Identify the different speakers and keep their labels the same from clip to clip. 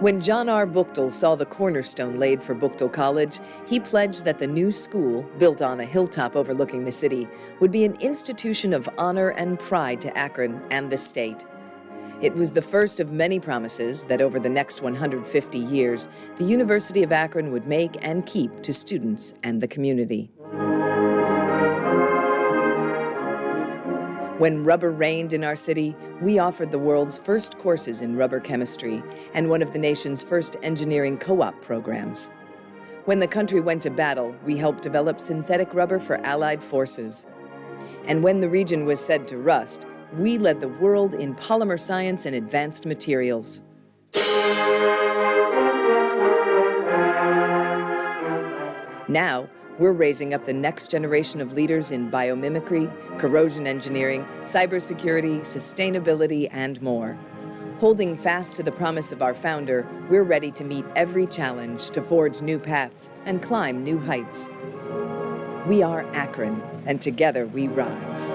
Speaker 1: When John R. Buchtel saw the cornerstone laid for Buchtel College, he pledged that the new school, built on a hilltop overlooking the city, would be an institution of honor and pride to Akron and the state. It was the first of many promises that over the next 150 years, the University of Akron would make and keep to students and the community. When rubber reigned in our city, we offered the world's first courses in rubber chemistry and one of the nation's first engineering co-op programs. When the country went to battle, we helped develop synthetic rubber for Allied forces. And when the region was said to rust, we led the world in polymer science and advanced materials. Now, we're raising up the next generation of leaders in biomimicry, corrosion engineering, cybersecurity, sustainability, and more. Holding fast to the promise of our founder, we're ready to meet every challenge, to forge new paths, and climb new heights. We are Akron, and together we rise.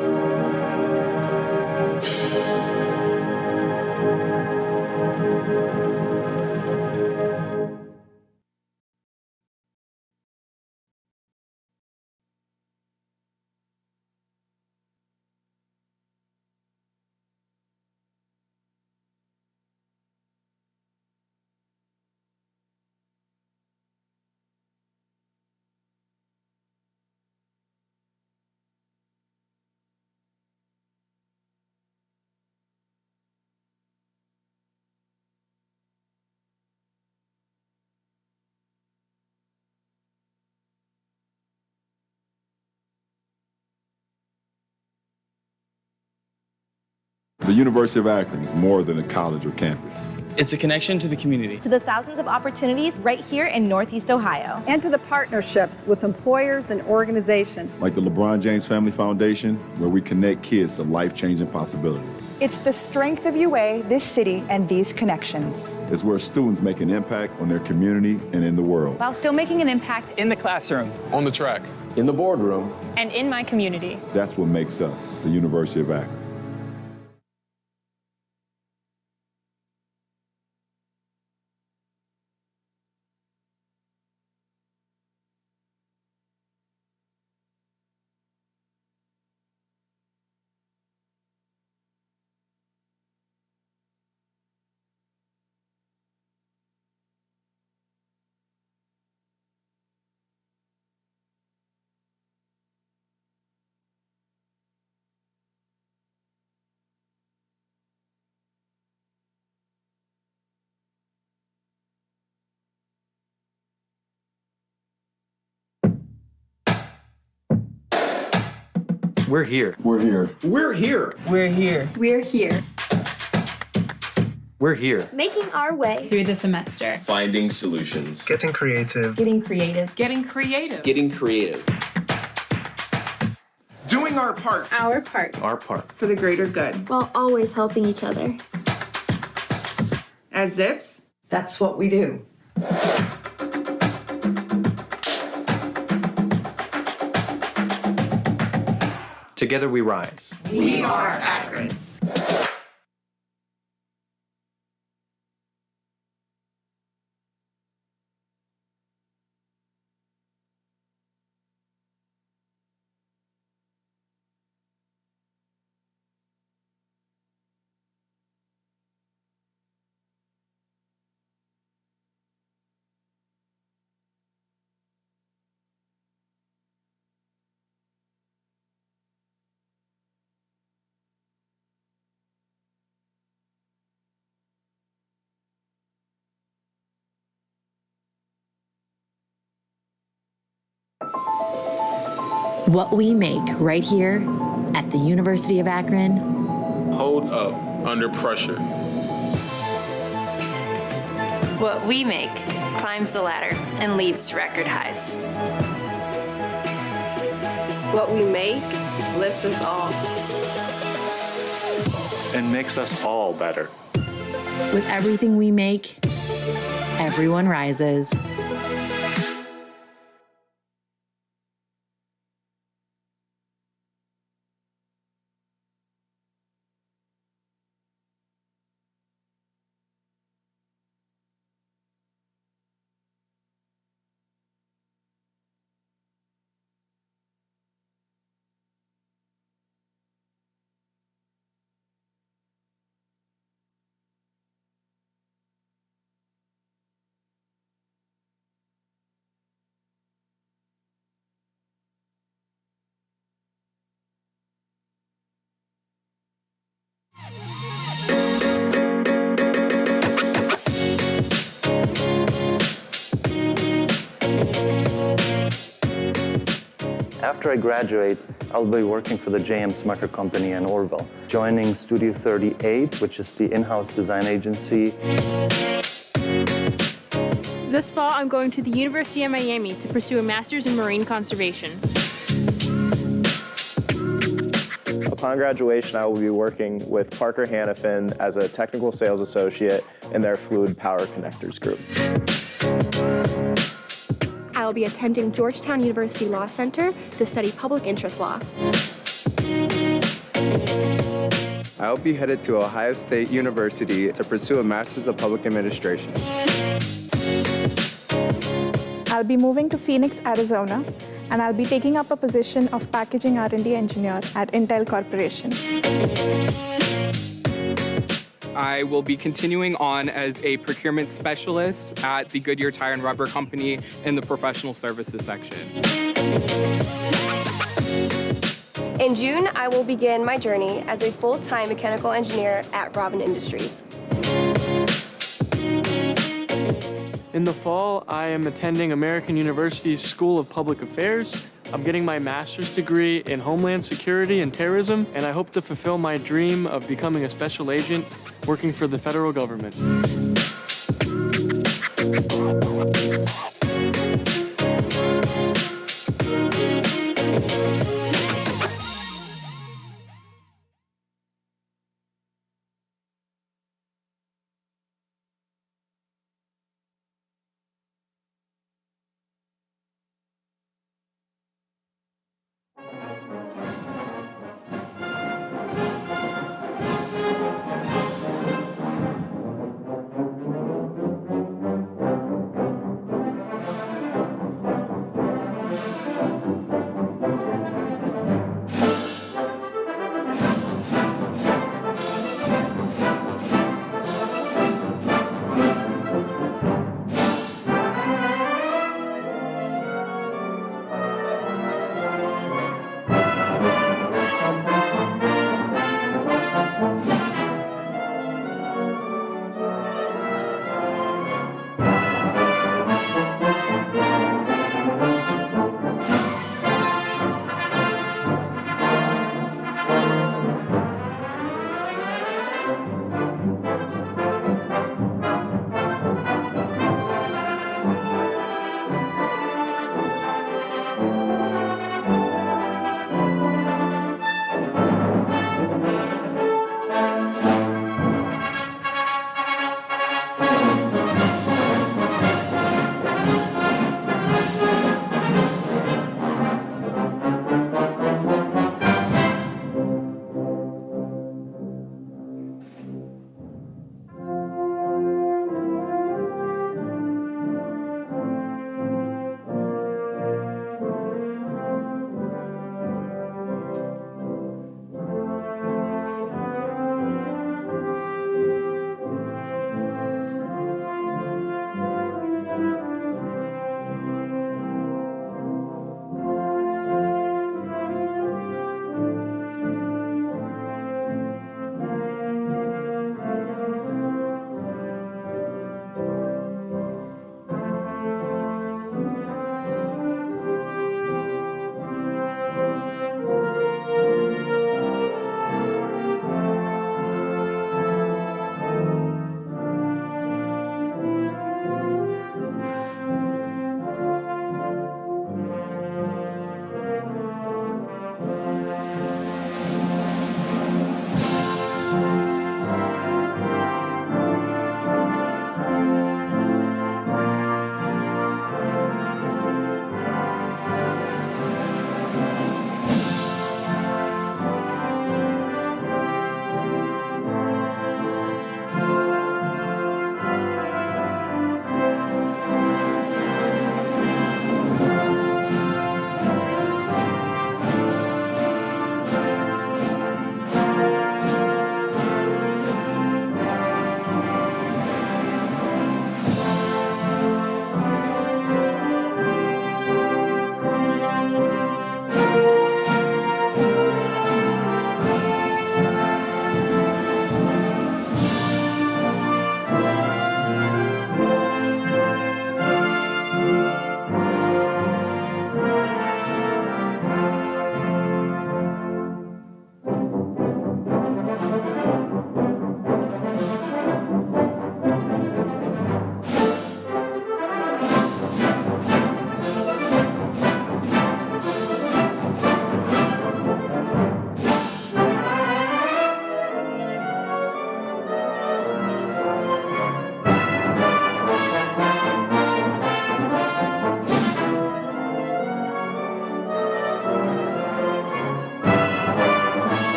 Speaker 2: The University of Akron is more than a college or campus.
Speaker 3: It's a connection to the community.
Speaker 4: To the thousands of opportunities right here in Northeast Ohio.
Speaker 5: And to the partnerships with employers and organizations.
Speaker 2: Like the LeBron James Family Foundation, where we connect kids to life-changing possibilities.
Speaker 6: It's the strength of UA, this city, and these connections.
Speaker 2: It's where students make an impact on their community and in the world.
Speaker 4: While still making an impact
Speaker 3: In the classroom.
Speaker 7: On the track.
Speaker 8: In the boardroom.
Speaker 4: and in my community.
Speaker 2: That's what makes us the University of Akron.
Speaker 3: We're here.
Speaker 2: We're here.
Speaker 7: We're here.
Speaker 4: We're here.
Speaker 9: We're here.
Speaker 3: We're here.
Speaker 9: Making our way
Speaker 4: Through the semester.
Speaker 7: Finding solutions.
Speaker 10: Getting creative.
Speaker 9: getting creative.
Speaker 4: Getting creative.
Speaker 8: Getting creative.
Speaker 7: Doing our part.
Speaker 9: Our part.
Speaker 3: Our part.
Speaker 5: For the greater good.
Speaker 9: While always helping each other.
Speaker 5: As Zips,
Speaker 1: That's what we do.
Speaker 3: Together we rise.
Speaker 5: we are Akron.
Speaker 10: What we make right here at the University of Akron
Speaker 11: holds up under pressure.
Speaker 12: What we make climbs the ladder and leads to record highs.
Speaker 13: What we make lifts us all.
Speaker 11: And makes us all better.
Speaker 10: With everything we make, everyone rises.
Speaker 14: After I graduate, I'll be working for the J.M. Smucker Company in Orville, joining Studio 38, which is the in-house design agency.
Speaker 15: This fall, I'm going to the University of Miami to pursue a master's in marine conservation.
Speaker 16: Upon graduation, I will be working with Parker Hannafin as a technical sales associate in their Fluid Power Connectors group.
Speaker 17: I will be attending Georgetown University Law Center to study public interest law.
Speaker 18: I will be headed to Ohio State University to pursue a Master's of Public Administration.
Speaker 19: I'll be moving to Phoenix, Arizona, and I'll be taking up a position of packaging R&D engineer at Intel Corporation.
Speaker 20: I will be continuing on as a procurement specialist at the Goodyear Tire and Rubber Company in the professional services section.
Speaker 21: In June, I will begin my journey as a full-time mechanical engineer at Robin Industries.
Speaker 22: In the fall, I am attending American University's School of Public Affairs. I'm getting my master's degree in Homeland Security and Terrorism, and I hope to fulfill my dream of becoming a special agent working for the federal government.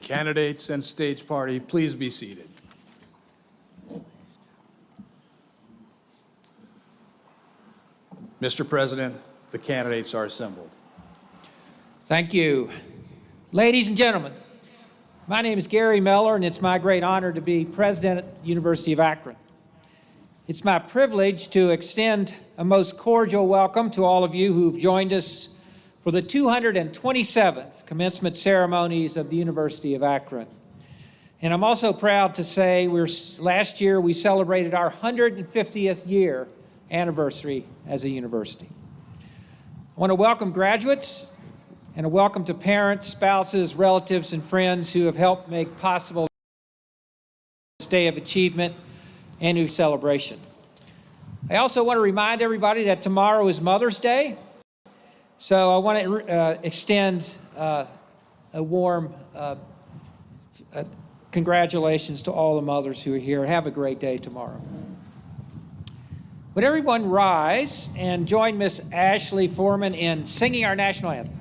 Speaker 2: Candidates and stage party, please be seated. Mr. President, the candidates are assembled.
Speaker 6: Thank you. Ladies and gentlemen, my name is Gary Miller, and it's my great honor to be president at the University of Akron. It's my privilege to extend a most cordial welcome to all of you who've joined us for the 227th commencement ceremonies of the University of Akron. And I'm also proud to say last year we celebrated our 150th year anniversary as a university. I want to welcome graduates and a welcome to parents, spouses, relatives, and friends who have helped make possible this day of achievement and new celebration. I also want to remind everybody that tomorrow is Mother's Day. So I want to extend a warm congratulations to all the mothers who are here. Have a great day tomorrow. Would everyone rise and join Miss Ashley Foreman in singing our national anthem?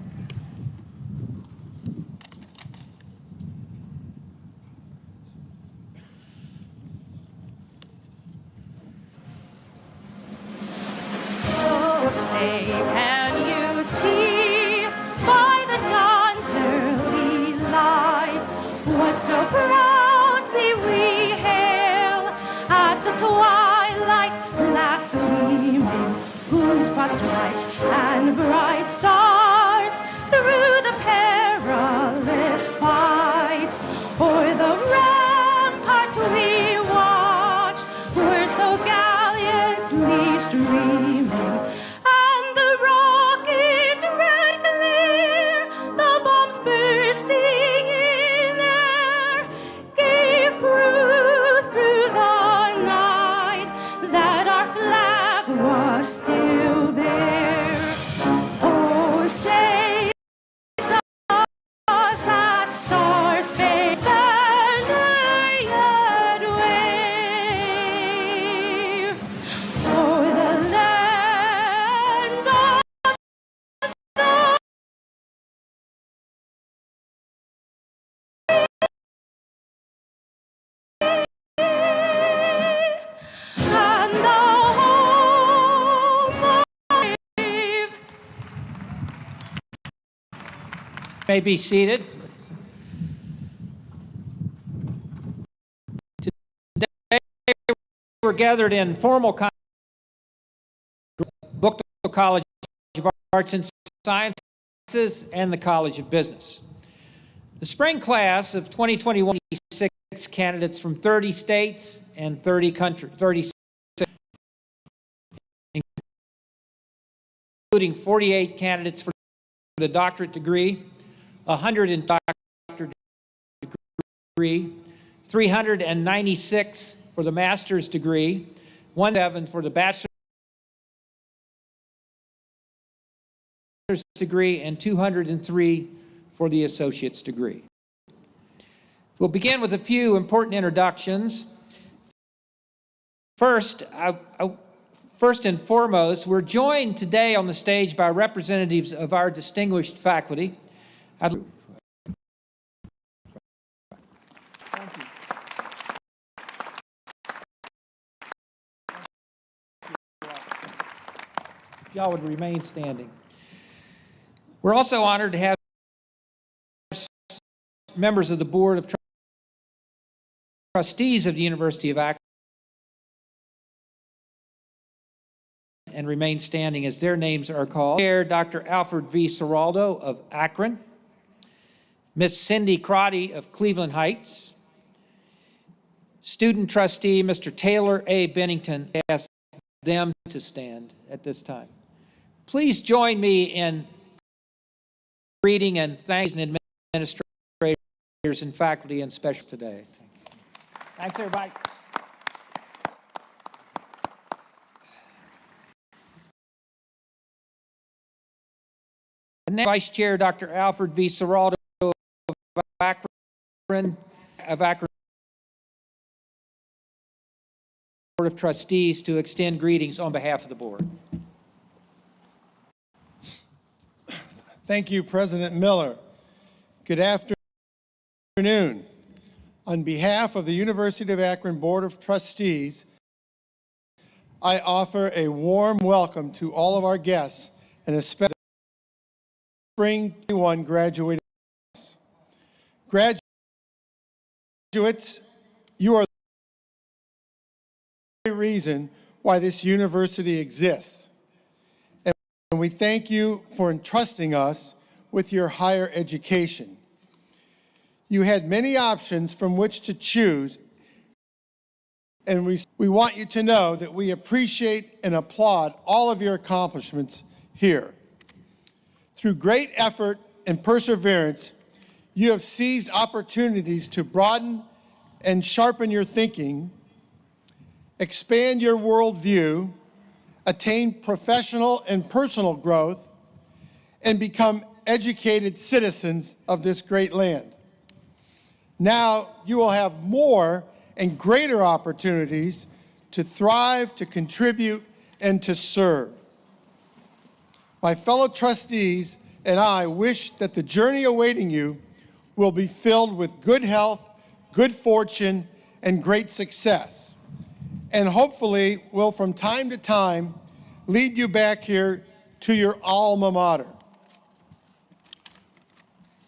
Speaker 23: Oh, say, can you see by the dawn's early light what so proudly we hail at the twilight's last gleaming, whose broad stripes and bright stars through the perilous fight o'er the ramparts we watched were so gallantly streaming. Bursting in air gave proof through the night that our flag was still there. Oh, say does that star-spangled banner yet wave o'er the land of
Speaker 6: may be seated. Today we're gathered in formal Buchtel College of Arts and Sciences and the College of Business. The spring class of 2021, 26 candidates from 30 states and 30 countries, 36, including 48 candidates for the doctorate degree, 100 in doctorate degree, 396 for the master's degree, 17 for the bachelor's degree, and 203 for the associate's degree. We'll begin with a few important introductions. First and foremost, we're joined today on the stage by representatives of our distinguished faculty. Y'all would remain standing. We're also honored to have members of the Board of Trustees of the University of Akron and remain standing as their names are called. Chair Dr. Alfred V. Ciraldo of Akron, Miss Cindy Crotty of Cleveland Heights, Student Trustee Mr. Taylor A. Bennington. I ask them to stand at this time. Please join me in greeting and thanks and administrators and faculty and specialists today. Thanks, everybody. And Vice Chair Dr. Alfred V. Ciraldo of Akron Board of Trustees to extend greetings on behalf of the board.
Speaker 24: Thank you, President Miller. Good afternoon.
Speaker 4: afternoon. On behalf of the University of Akron Board of Trustees, I offer a warm welcome to all of our guests and especially Spring 21 graduating class. Graduates, you are the reason why this university exists. And we thank you for entrusting us with your higher education. You had many options from which to choose, and we want you to know that we appreciate and applaud all of your accomplishments here. Through great effort and perseverance, you have seized opportunities to broaden and sharpen your thinking, expand your worldview, attain professional and personal growth, and become educated citizens of this great land. Now you will have more and greater opportunities to thrive, to contribute, and to serve. My fellow trustees and I wish that the journey awaiting you will be filled with good health, good fortune, and great success. And hopefully will from time to time lead you back here to your alma mater.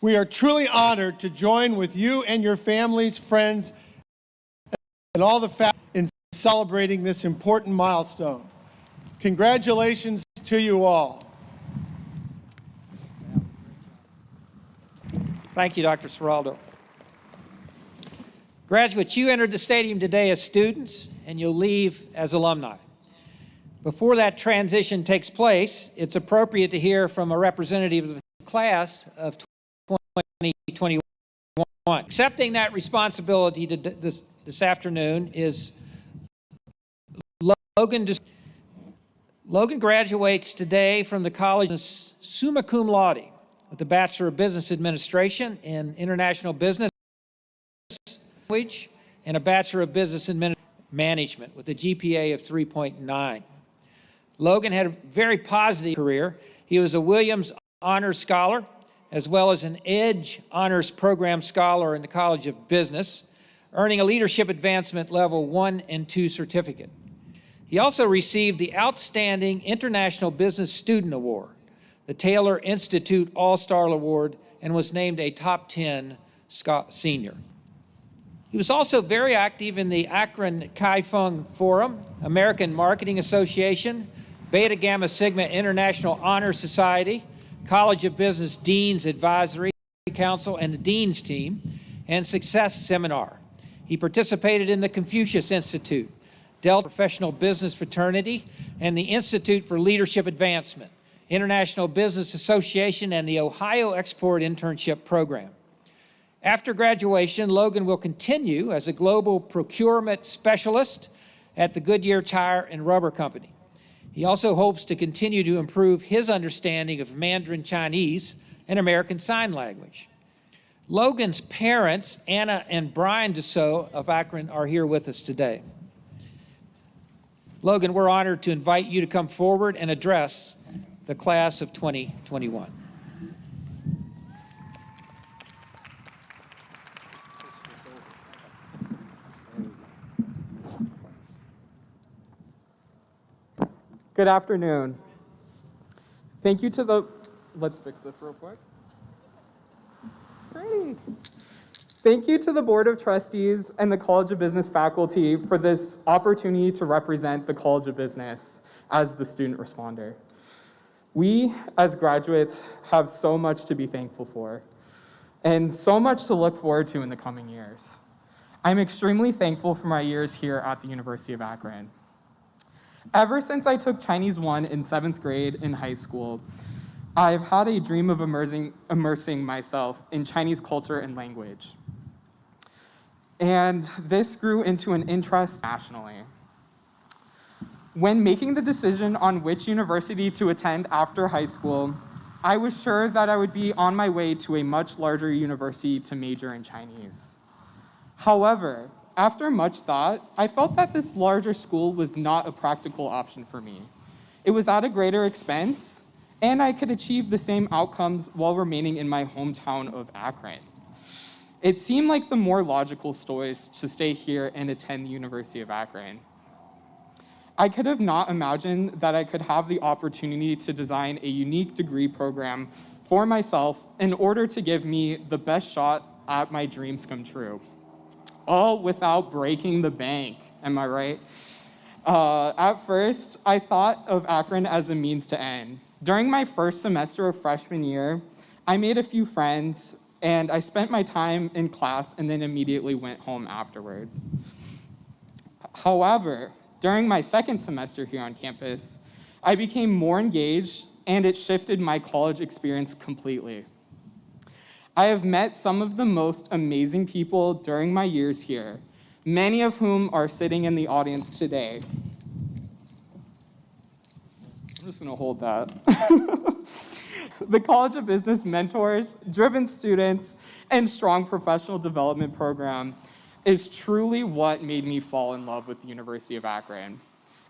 Speaker 4: We are truly honored to join with you and your families, friends, and all the family in celebrating this important milestone. Congratulations to you all.
Speaker 6: Thank you, Dr. Seraldo. Graduates, you entered the stadium today as students, and you'll leave as alumni. Before that transition takes place, it's appropriate to hear from a representative of the class of 2021. Accepting that responsibility this afternoon is Logan. Logan graduates today from the college summa cum laude with a Bachelor of Business Administration in International Business Language and a Bachelor of Business Management with a GPA of 3.9. Logan had a very positive career. He was a Williams Honors Scholar, as well as an EDGE Honors Program Scholar in the College of Business, earning a Leadership Advancement Level 1 and 2 certificate. He also received the Outstanding International Business Student Award, the Taylor Institute All-Star Award, and was named a Top 10 senior. He was also very active in the Akron Chi Fung Forum, American Marketing Association, Beta Gamma Sigma International Honor Society, College of Business Dean's Advisory Council and the Dean's Team, and Success Seminar. He participated in the Confucius Institute, Delta Professional Business Fraternity, and the Institute for Leadership Advancement, International Business Association, and the Ohio Export Internship Program. After graduation, Logan will continue as a global procurement specialist at the Goodyear Tire and Rubber Company. He also hopes to continue to improve his understanding of Mandarin Chinese and American Sign Language. Logan's parents, Anna and Brian Dussault of Akron, are here with us today. Logan, we're honored to invite you to come forward and address the class of 2021.
Speaker 20: Good afternoon. Thank you to the, let's fix this real quick. Great. Thank you to the Board of Trustees and the College of Business faculty for this opportunity to represent the College of Business as the student responder. We, as graduates, have so much to be thankful for and so much to look forward to in the coming years. I'm extremely thankful for my years here at the University of Akron. Ever since I took Chinese 1 in 7th grade in high school, I've had a dream of immersing myself in Chinese culture and language. And this grew into an interest nationally. When making the decision on which university to attend after high school, I was sure that I would be on my way to a much larger university to major in Chinese. However, after much thought, I felt that this larger school was not a practical option for me. It was at a greater expense, and I could achieve the same outcomes while remaining in my hometown of Akron. it seemed like the more logical choice to stay here and attend the University of Akron. I could have not imagined that I could have the opportunity to design a unique degree program for myself in order to give me the best shot at my dreams come true. All without breaking the bank, am I right? At first, I thought of Akron as a means to end. During my first semester of freshman year, I made a few friends and I spent my time in class and then immediately went home afterwards. However, during my second semester here on campus, I became more engaged and it shifted my college experience completely. I have met some of the most amazing people during my years here, many of whom are sitting in the audience today. I'm just gonna hold that. The College of Business mentors, driven students, and strong professional development program is truly what made me fall in love with the University of Akron.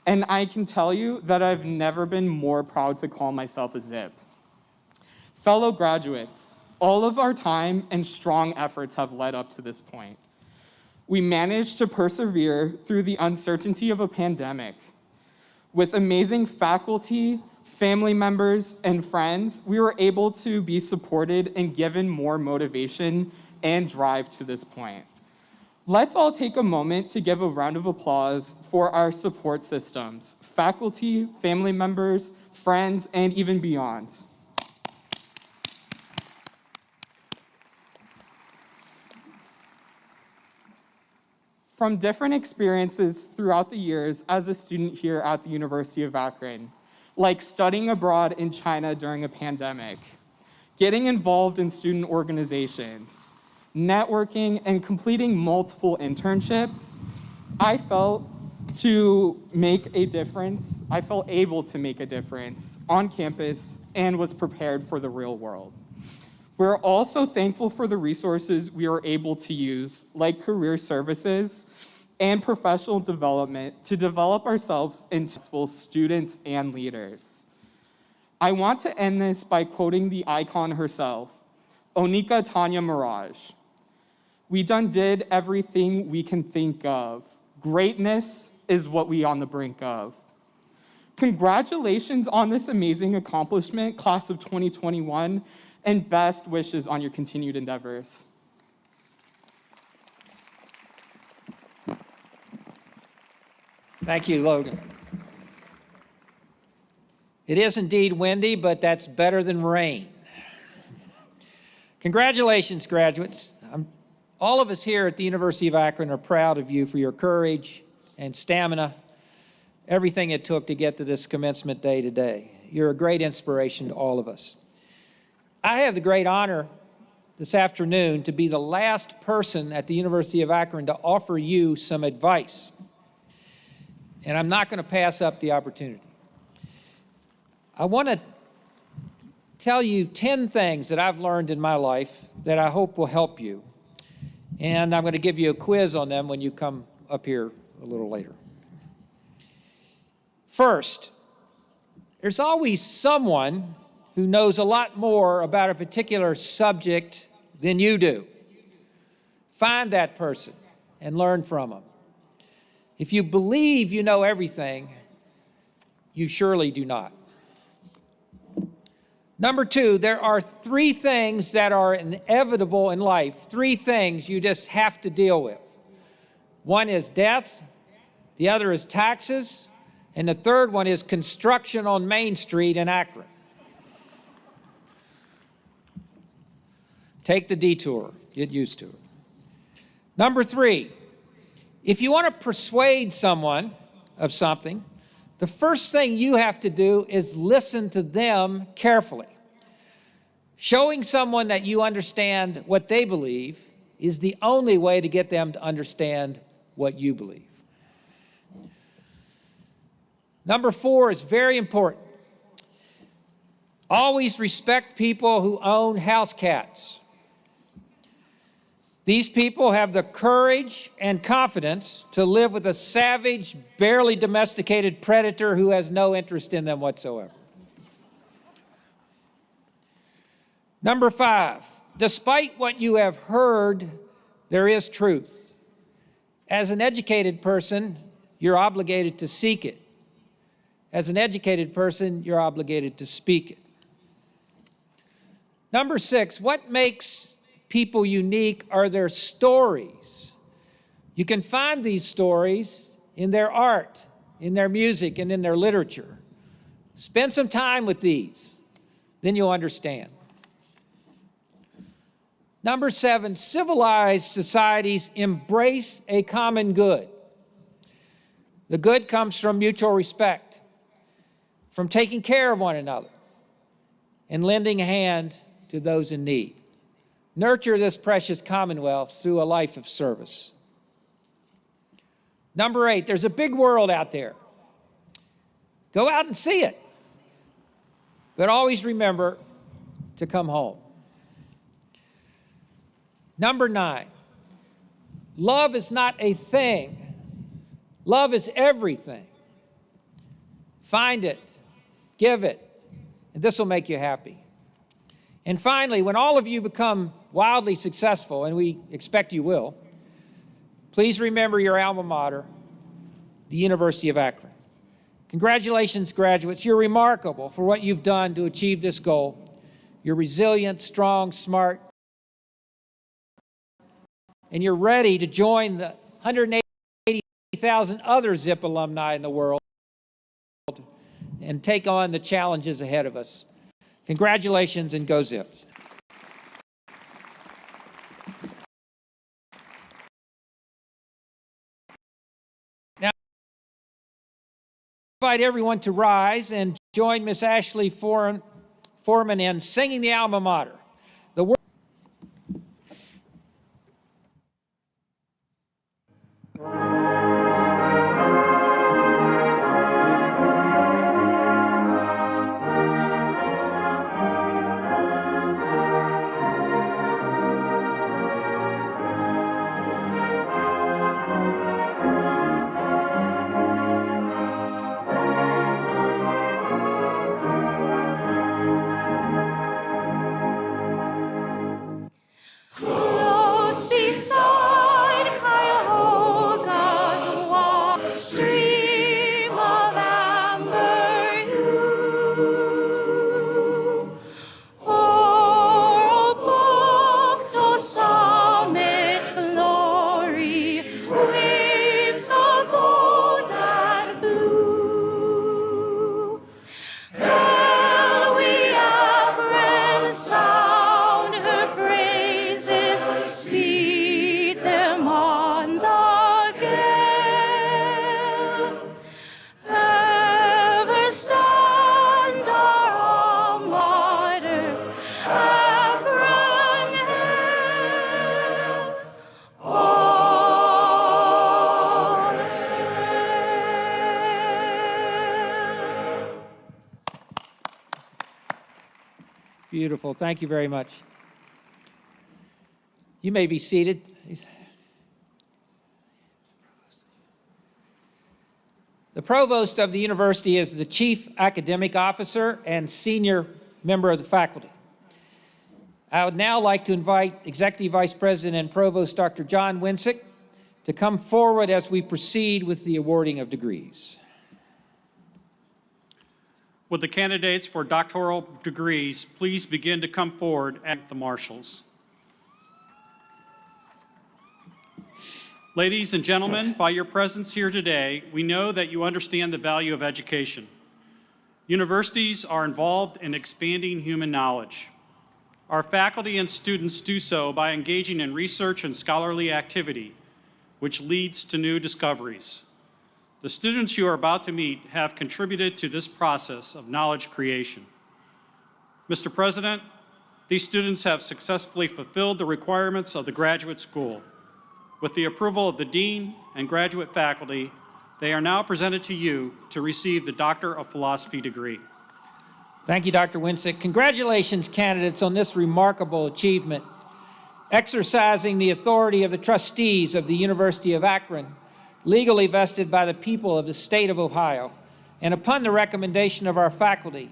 Speaker 20: And I can tell you that I've never been more proud to call myself a ZIP. Fellow graduates, all of our time and strong efforts have led up to this point. We managed to persevere through the uncertainty of a pandemic. With amazing faculty, family members, and friends, we were able to be supported and given more motivation and drive to this point. Let's all take a moment to give a round of applause for our support systems, faculty, family members, friends, and even beyond. From different experiences throughout the years as a student here at the University of Akron, like studying abroad in China during a pandemic, getting involved in student organizations, networking, and completing multiple internships, I felt to make a difference. I felt able to make a difference on campus and was prepared for the real world. We're also thankful for the resources we are able to use, like career services and professional development, to develop ourselves into successful students and leaders. I want to end this by quoting the icon herself, Onika Tanya Mirage. We done did everything we can think of. Greatness is what we on the brink of. Congratulations on this amazing accomplishment, class of 2021, and best wishes on your continued endeavors.
Speaker 6: Thank you, Logan. It is indeed windy, but that's better than rain. Congratulations, graduates. All of us here at the University of Akron are proud of you for your courage and stamina, everything it took to get to this commencement day today. You're a great inspiration to all of us. I have the great honor this afternoon to be the last person at the University of Akron to offer you some advice. And I'm not going to pass up the opportunity. I want to tell you 10 things that I've learned in my life that I hope will help you. And I'm going to give you a quiz on them when you come up here a little later. First, there's always someone who knows a lot more about a particular subject than you do. Find that person and learn from them. If you believe you know everything, you surely do not. Number two, there are 3 things that are inevitable in life, 3 things you just have to deal with. One is death, the other is taxes, and the third one is construction on Main Street in Akron. Take the detour, get used to it. Number 3, if you want to persuade someone of something, the first thing you have to do is listen to them carefully. Showing someone that you understand what they believe is the only way to get them to understand what you believe. Number 4 is very important. Always respect people who own house cats. These people have the courage and confidence to live with a savage, barely domesticated predator who has no interest in them whatsoever. Number 5, Despite what you have heard, there is truth. As an educated person, you're obligated to seek it. As an educated person, you're obligated to speak it. Number 6, what makes people unique are their stories. You can find these stories in their art, in their music, and in their literature. Spend some time with these, then you'll understand. Number 7, civilized societies embrace a common good. The good comes from mutual respect, from taking care of one another, and lending a hand to those in need. Nurture this precious commonwealth through a life of service. Number 8, there's a big world out there. Go out and see it. But always remember to come home. Number 9, love is not a thing. Love is everything. Find it, give it, and this will make you happy. And finally, when all of you become wildly successful, and we expect you will, please remember your alma mater, the University of Akron. Congratulations, graduates. You're remarkable for what you've done to achieve this goal. You're resilient, strong, smart, and you're ready to join the 180,000 other ZIP alumni in the world and take on the challenges ahead of us. Congratulations, and go Zips. Now, I invite everyone to rise and join Miss Ashley Foreman in singing the alma mater. The word
Speaker 23: Close beside Cuyahoga's warm stream of amber hue, o'er Oporto's summit glory waves the gold and blue. Hail we Akron sound her praises, speed them on the gale. Ever stand our alma mater, Akron hail. All hail.
Speaker 6: Beautiful. Thank you very much. You may be seated. The provost of the university is the chief academic officer and senior member of the faculty. I would now like to invite Executive Vice President and Provost Dr. John Winsick to come forward as we proceed with the awarding of degrees.
Speaker 7: Would the candidates for doctoral degrees please begin to come forward at the marshals? Ladies and gentlemen, by your presence here today, we know that you understand the value of education. Universities are involved in expanding human knowledge. Our faculty and students do so by engaging in research and scholarly activity, which leads to new discoveries. The students you are about to meet have contributed to this process of knowledge creation. Mr. President, these students have successfully fulfilled the requirements of the graduate school. With the approval of the dean and graduate faculty, they are now presented to you to receive the Doctor of Philosophy degree.
Speaker 6: Thank you, Dr. Winsick. Congratulations, candidates, on this remarkable achievement. Exercising the authority of the trustees of the University of Akron, legally vested by the people of the state of Ohio, and upon the recommendation of our faculty,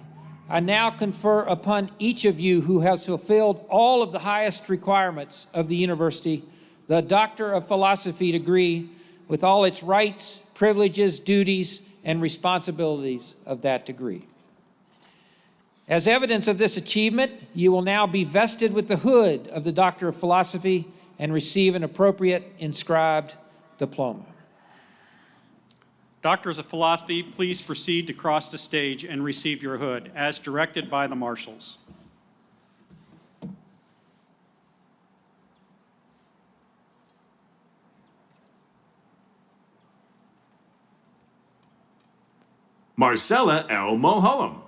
Speaker 6: I now confer upon each of you who has fulfilled all of the highest requirements of the university the Doctor of Philosophy degree with all its rights, privileges, duties, and responsibilities of that degree. As evidence of this achievement, you will now be vested with the hood of the Doctor of Philosophy and receive an appropriate inscribed diploma.
Speaker 7: Doctors of Philosophy, please proceed to cross the stage and receive your hood, as directed by the marshals.
Speaker 1: Marcella L. Mulholland.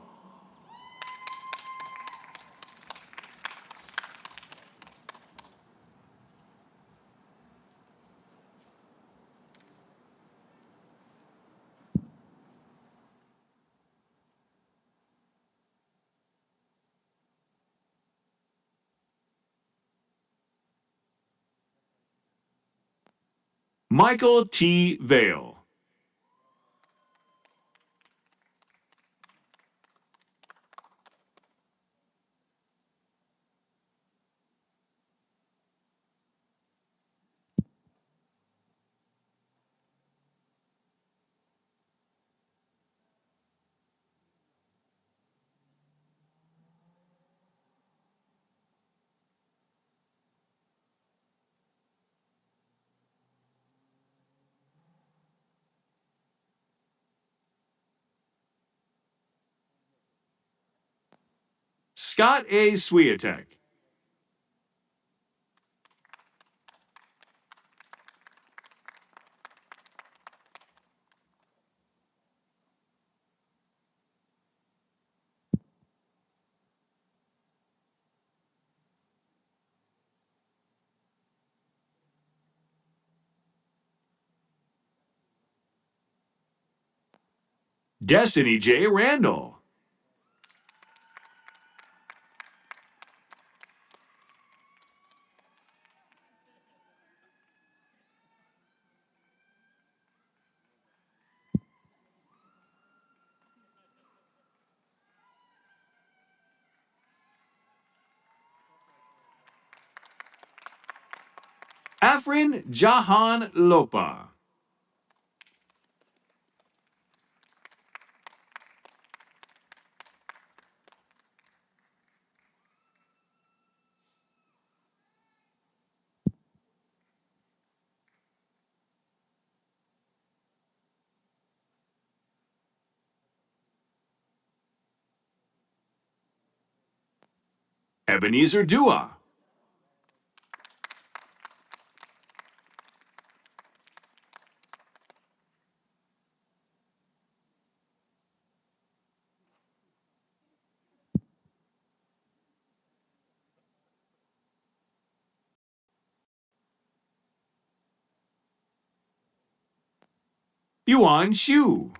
Speaker 1: Michael T. Vale. Scott A. Swiatek. Destiny J. Randall. Afrin Jahan Lopa. Ebenezer Dua. Yuan Xu.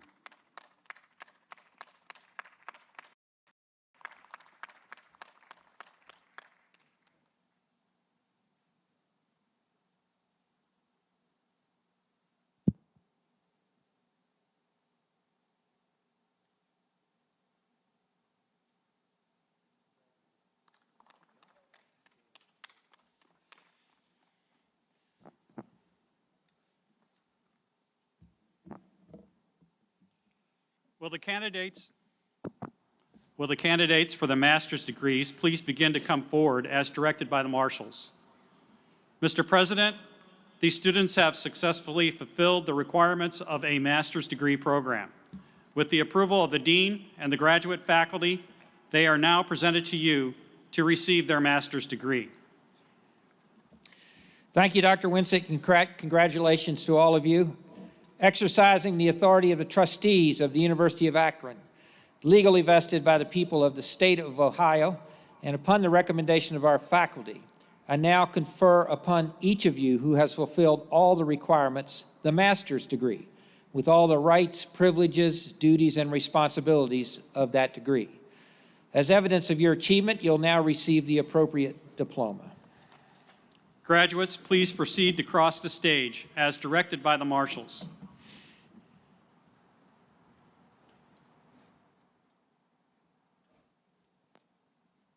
Speaker 7: Will the candidates for the master's degrees please begin to come forward as directed by the marshals? Mr. President, these students have successfully fulfilled the requirements of a master's degree program. With the approval of the dean and the graduate faculty, they are now presented to you to receive their master's degree.
Speaker 6: Thank you, Dr. Winsick, and congratulations to all of you. Exercising the authority of the trustees of the University of Akron, legally vested by the people of the state of Ohio, and upon the recommendation of our faculty, I now confer upon each of you who has fulfilled all the requirements the master's degree, with all the rights, privileges, duties, and responsibilities of that degree. As evidence of your achievement, you'll now receive the appropriate diploma.
Speaker 7: Graduates, please proceed to cross the stage as directed by the marshals.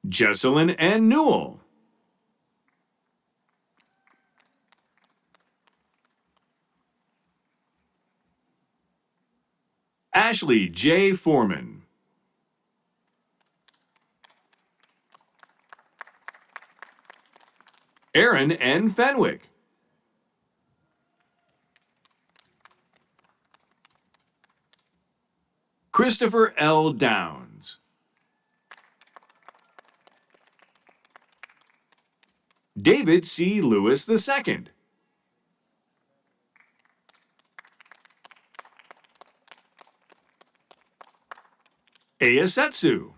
Speaker 1: Jesselyn N. Newell. Ashley J. Foreman. Aaron N. Fenwick. Christopher L. Downs. David C. Lewis II. Ayasetsu.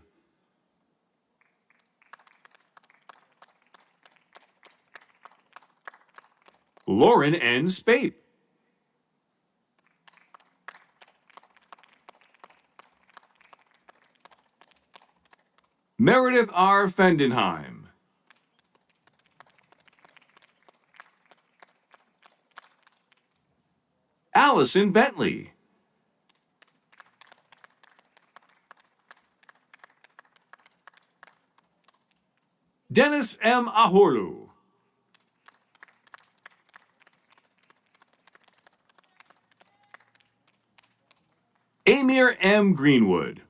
Speaker 1: Lauren N. Spape. Meredith R. Fendenheim. Allison Bentley. Dennis M. Ahorlu. Amir M. Greenwood.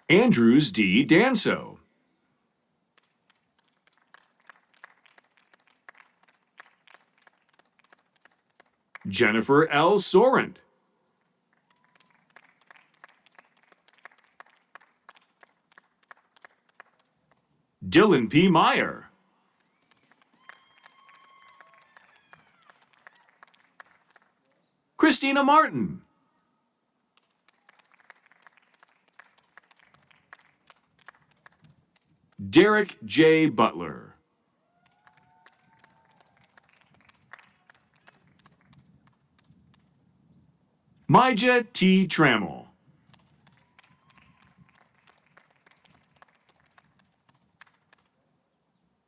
Speaker 1: Andrews D. Danso. Jennifer L. Sorrent. Dylan P. Meyer. Christina Martin. Derek J. Butler. Mija T. Trammell.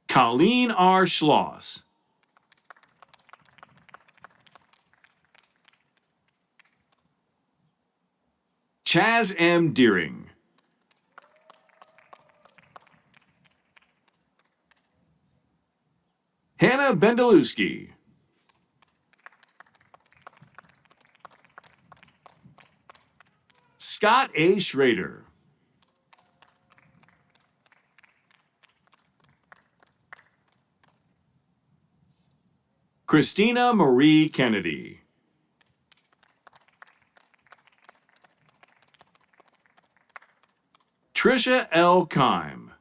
Speaker 1: Colleen R. Schloss. Chaz M. Deering. Hannah Bendelowski. Scott A. Schrader. Christina Marie Kennedy. Trisha L. Kime.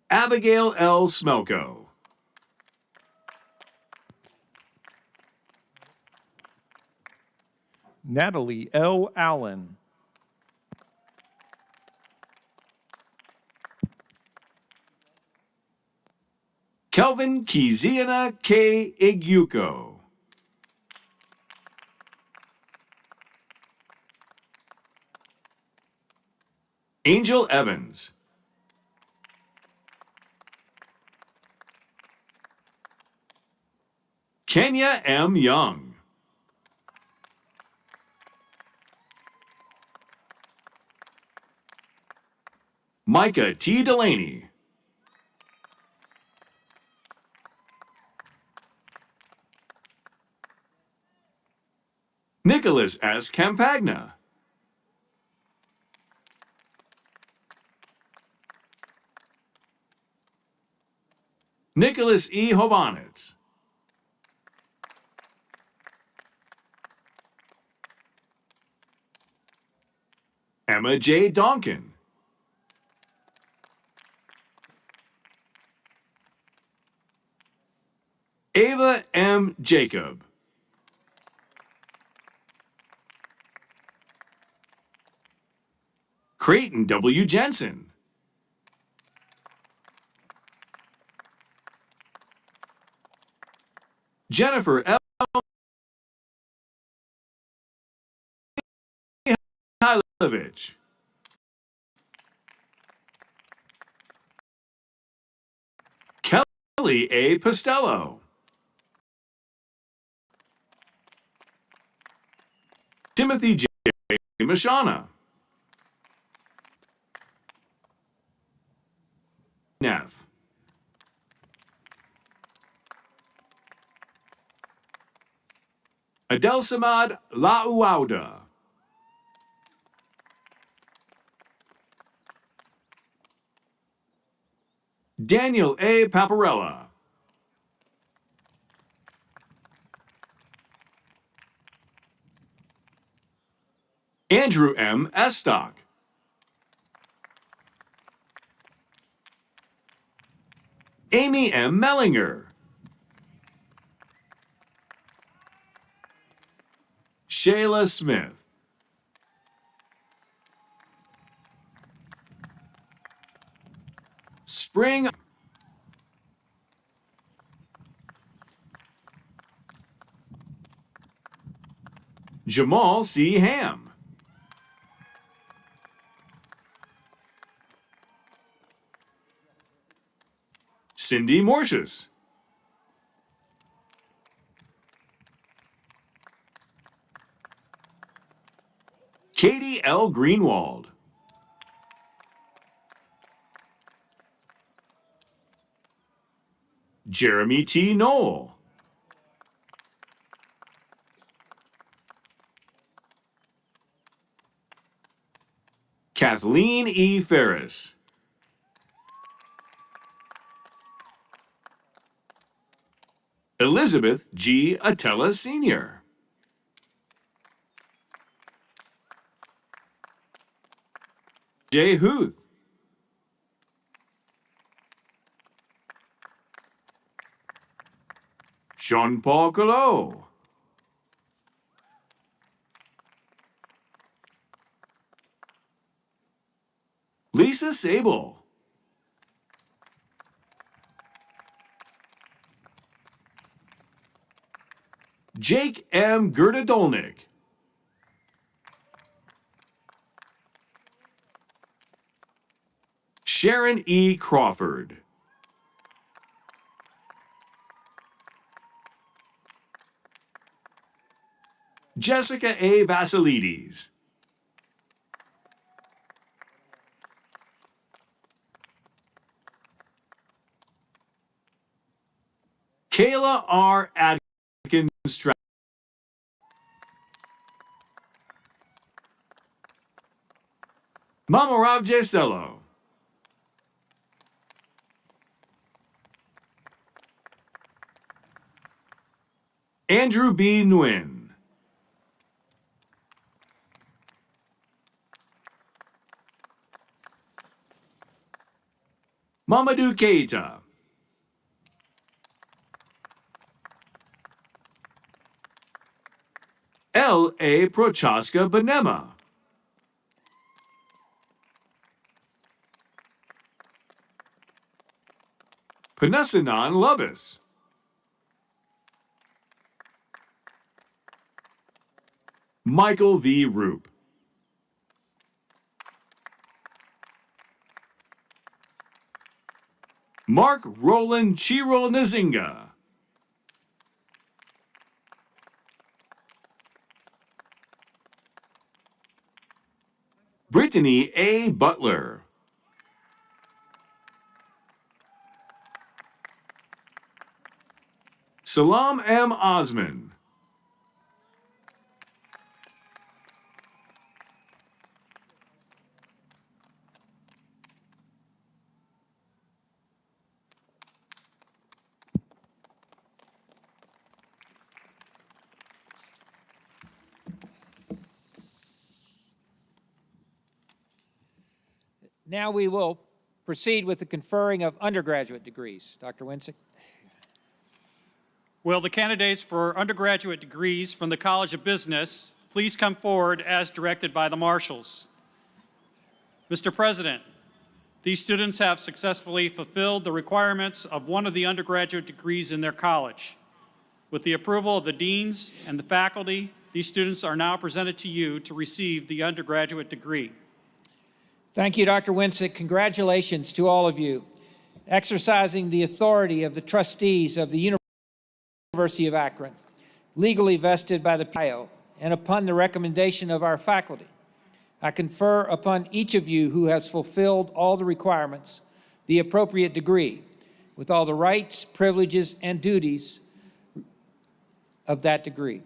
Speaker 1: Abigail L. Smelko.
Speaker 3: Natalie L. Allen.
Speaker 1: Kelvin Kiziana K. Igyuko. Angel Evans. Kenya M. Young. Micah T. Delaney. Nicholas S. Campagna. Nicholas E. Hovanitz. Emma J. Donkin. Ava M. Jacob. Creighton W. Jensen. Jennifer L. Mihailovich. Kelly A. Postello. Timothy J. Mashana. Neff. Adelsamad Lauauda. Daniel A. Paparella. Andrew M. Estock. Amy M. Mellinger. Shayla Smith. Spring. Jamal C. Ham. Cindy Mortius. Katie L. Greenwald. Jeremy T. Knoll. Kathleen E. Ferris. Elizabeth G. Attella Sr. Jay Huth. Sean Paul Collot. Lisa Sable. Jake M. Gerda Dolnick. Sharon E. Crawford. Jessica A. Vasilides. Kayla R. Adkins. Mama Rob Jacello. Andrew B. Nguyen. Mamadou Keita. L. A. Prochaska Benema. Panasanan Lubbis. Michael V. Roop. Mark Roland Chiro Nzinga. Brittany A. Butler. Salam M. Osman.
Speaker 6: Now we will proceed with the conferring of undergraduate degrees. Dr. Winsick.
Speaker 7: Will the candidates for undergraduate degrees from the College of Business please come forward as directed by the marshals? Mr. President, these students have successfully fulfilled the requirements of one of the undergraduate degrees in their college. With the approval of the deans and the faculty, these students are now presented to you to receive the undergraduate degree.
Speaker 6: Thank you, Dr. Winsick. Congratulations to all of you. Exercising the authority of the trustees of the University of Akron, legally vested by the PIO, and upon the recommendation of our faculty, I confer upon each of you who has fulfilled all the requirements the appropriate degree, with all the rights, privileges, and duties of that degree.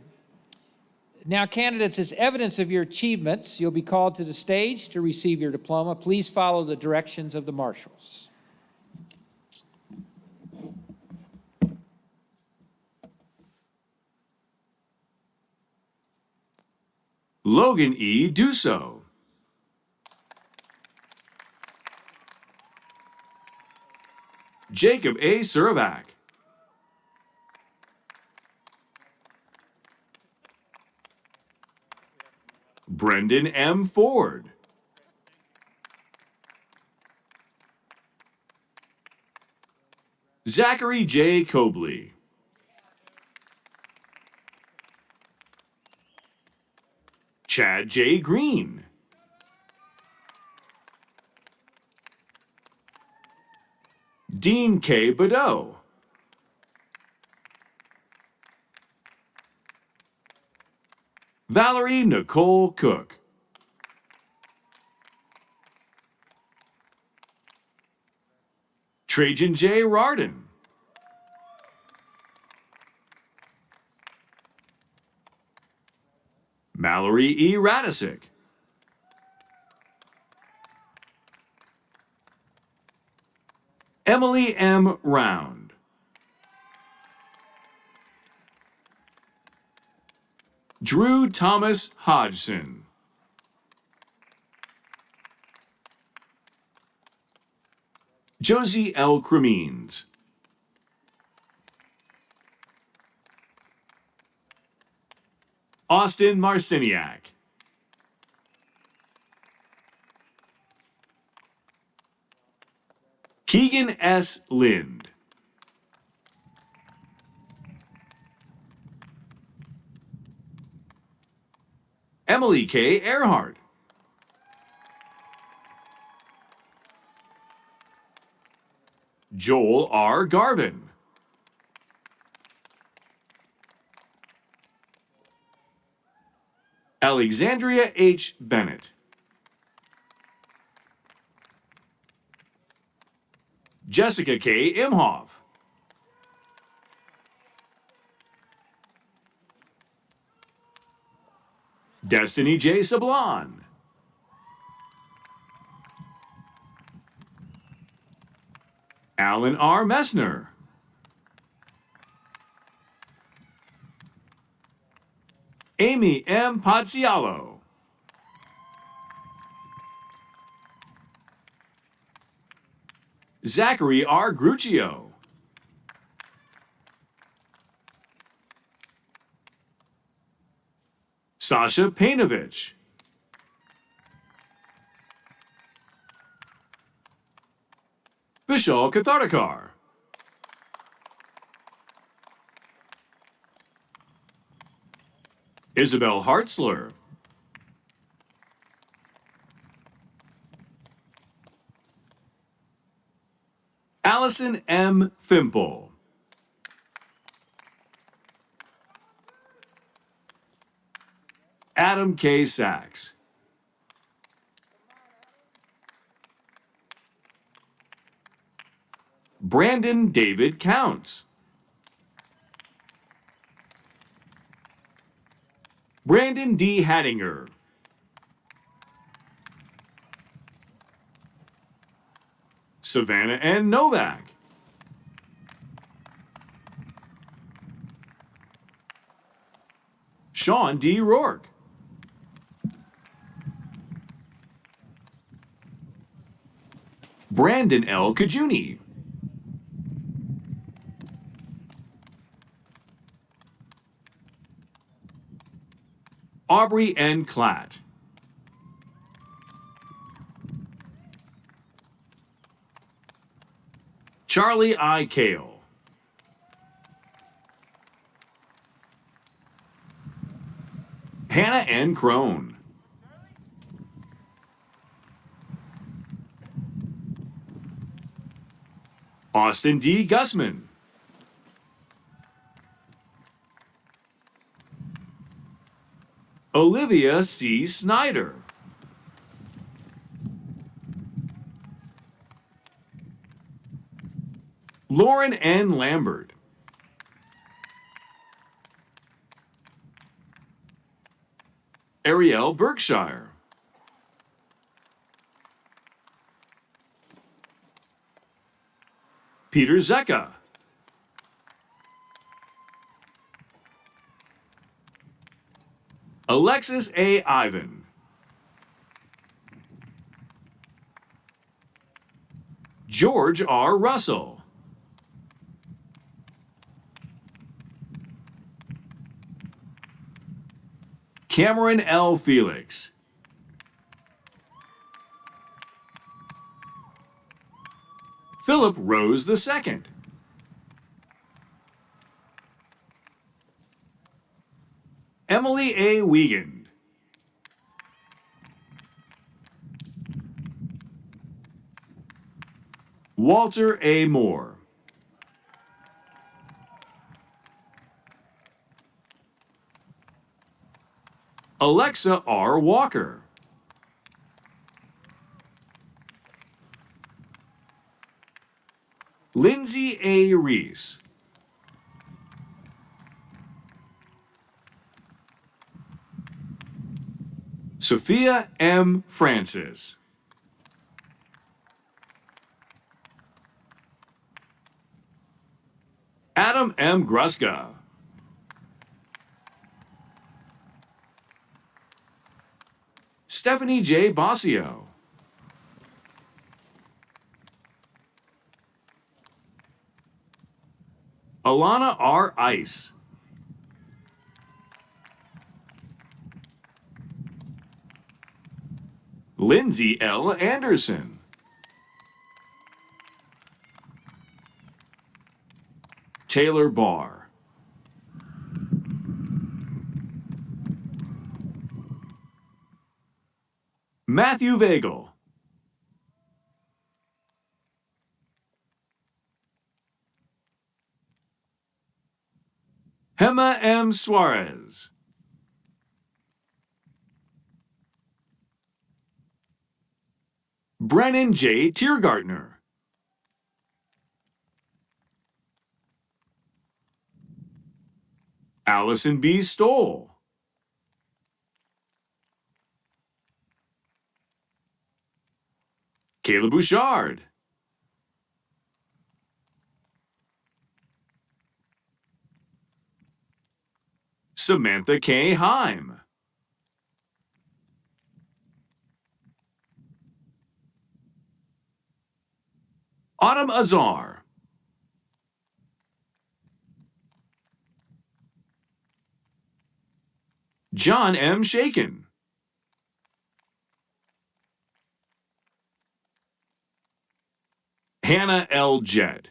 Speaker 6: Now, candidates, as evidence of your achievements, you'll be called to the stage to receive your diploma. Please follow the directions of the marshals.
Speaker 1: Logan E. Duso. Jacob A. Surovac. Brendan M. Ford. Zachary J. Cobley. Chad J. Green. Dean K. Badeau. Valerie Nicole Cook. Trajan J. Rardin. Mallory E. Radisick. Emily M. Round. Drew Thomas Hodgson. Josie L. Cremines. Austin Marciniak. Keegan S. Lind. Emily K. Earhart. Joel R. Garvin. Alexandria H. Bennett. Jessica K. Imhoff. Destiny J. Sablon. Alan R. Messner. Amy M. Pazziallo. Zachary R. Gruccio. Sasha Painovich. Vishal Katharkar. Isabel Hartzler. Allison M. Fimple. Adam K. Sachs. Brandon David Counts. Brandon D. Hattinger. Savannah N. Novak. Sean D. Rourke. Brandon L. Kajuni. Aubrey N. Klatt. Charlie I. Kale. Hannah N. Crone. Austin D. Gussman. Olivia C. Snyder. Lauren N. Lambert. Ariel Berkshire. Peter Zecca. Alexis A. Ivan. George R. Russell. Cameron L. Felix. Philip Rose II. Emily A. Wiegand. Walter A. Moore. Alexa R. Walker. Lindsay A. Reese. Sophia M. Francis. Adam M. Gruska. Stephanie J. Bossio. Alana R. Ice. Lindsay L. Anderson. Taylor Barr. Matthew Vagel. Hema M. Suarez. Brennan J. Tiergartner. Allison B. Stoll. Caleb Bouchard. Samantha K. Heim. Autumn Azar. John M. Shaken. Hannah L. Jett.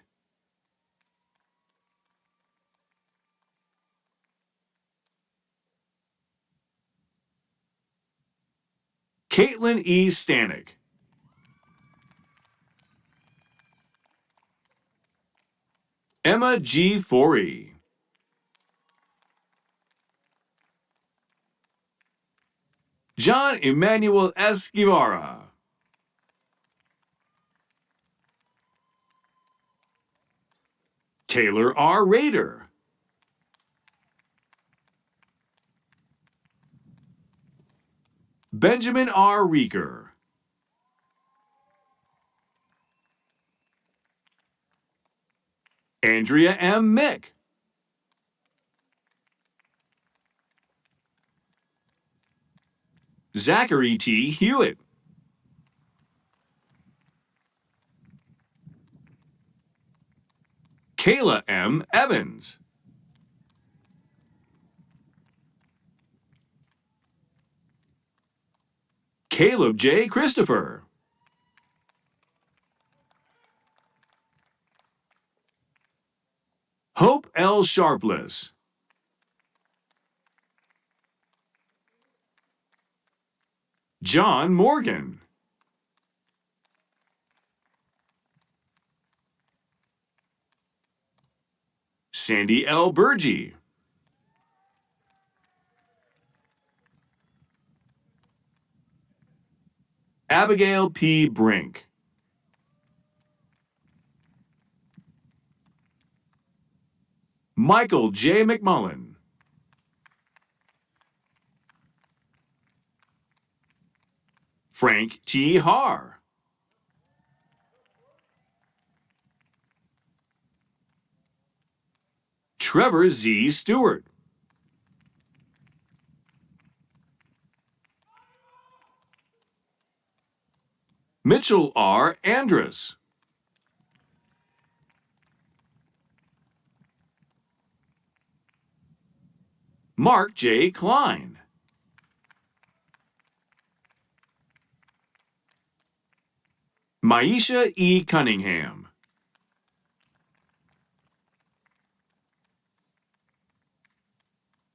Speaker 1: Caitlin E. Stanek. Emma G. Forey. John Emmanuel S. Guevara. Taylor R. Rader. Benjamin R. Rieker. Andrea M. Mick. Zachary T. Hewitt. Kayla M. Evans. Caleb J. Christopher. Hope L. Sharpless. John Morgan. Sandy L. Burgee. Abigail P. Brink. Michael J. McMullen. Frank T. Haar. Trevor Z. Stewart. Mitchell R. Andrus. Mark J. Klein. Maisha E. Cunningham.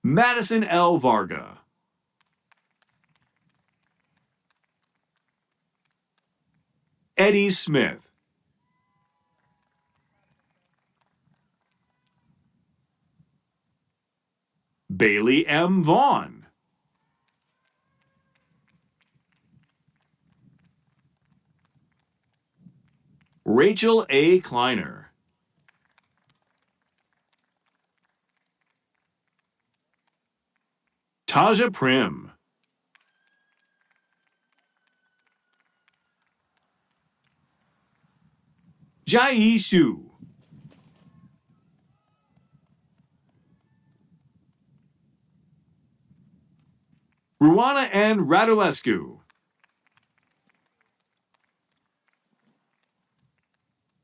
Speaker 1: Madison L. Varga. Eddie Smith. Bailey M. Vaughn. Rachel A. Kleiner. Taja Prim. Jai Su. Ruana N. Radulescu.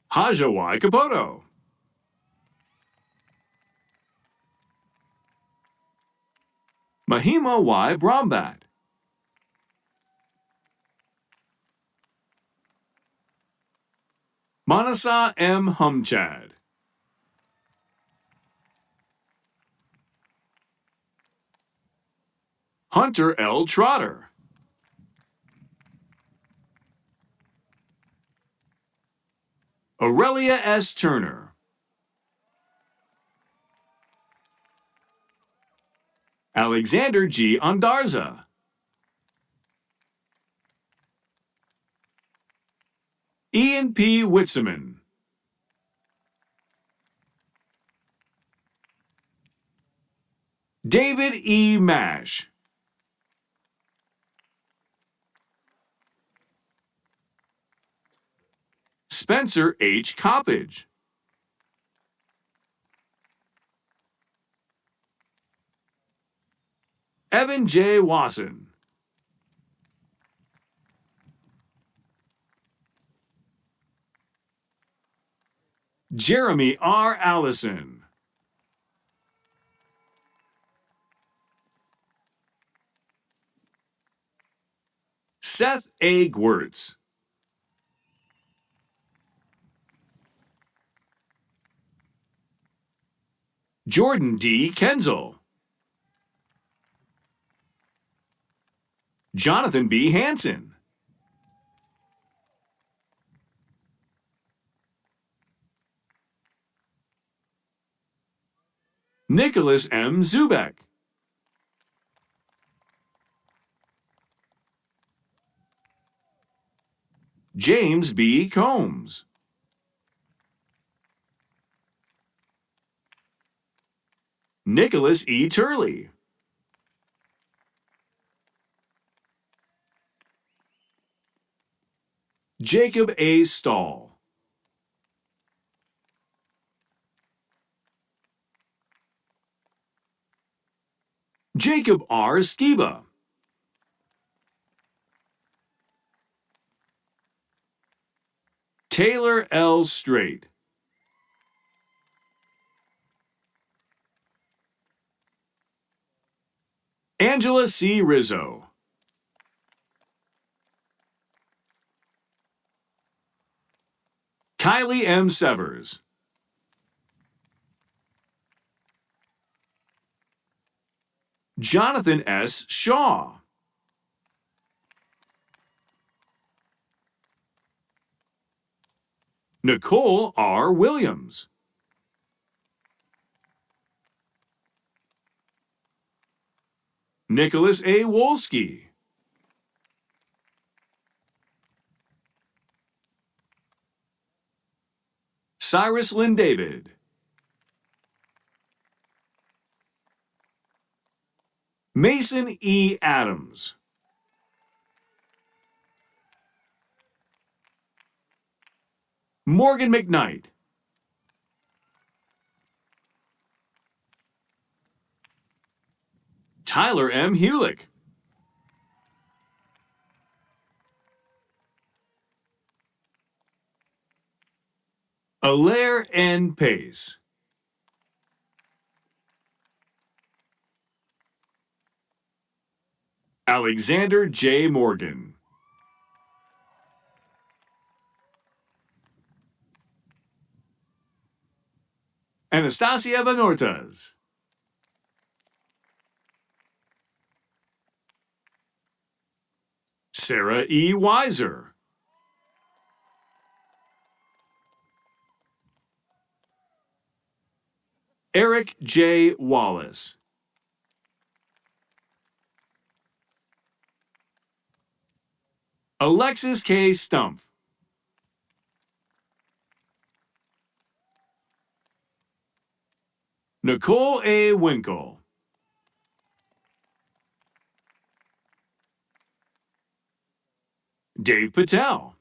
Speaker 1: Haja Y. Capoto. Mahima Y. Brombat. Manasa M. Humchad. Hunter L. Trotter. Aurelia S. Turner. Alexander G. Ondarza. Ian P. Witzeman. David E. Mash. Spencer H. Coppage. Evan J. Wasson. Jeremy R. Allison. Seth A. Gwertz. Jordan D. Kenzel. Jonathan B. Hansen. Nicholas M. Zubek. James B. Combs. Nicholas E. Turley. Jacob A. Stahl. Jacob R. Skiba. Taylor L. Strait. Angela C. Rizzo. Kylie M. Severs. Jonathan S. Shaw. Nicole R. Williams. Nicholas A. Wolski. Cyrus Lynn David. Mason E. Adams. Morgan McKnight. Tyler M. Hulick. Alaire N. Pace. Alexander J. Morgan. Anastasia Vanortas. Sarah E. Weiser. Eric J. Wallace. Alexis K. Stumpf. Nicole A. Winkle. Dave Patel.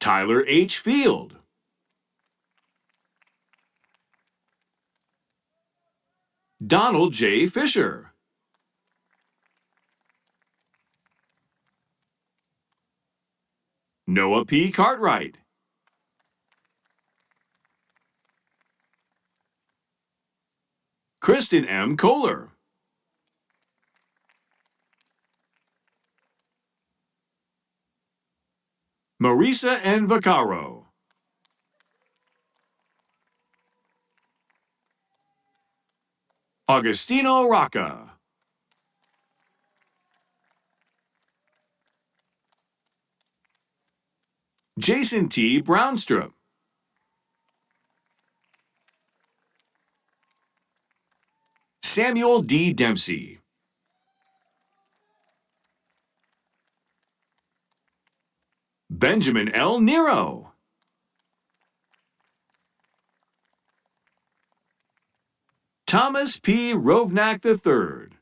Speaker 1: Tyler H. Field. Donald J. Fisher. Noah P. Cartwright. Kristen M. Kohler. Marisa N. Vaccaro. Augustino Rocca. Jason T. Brownstrup. Samuel D. Dempsey. Benjamin L. Nero. Thomas P. Rovnak III.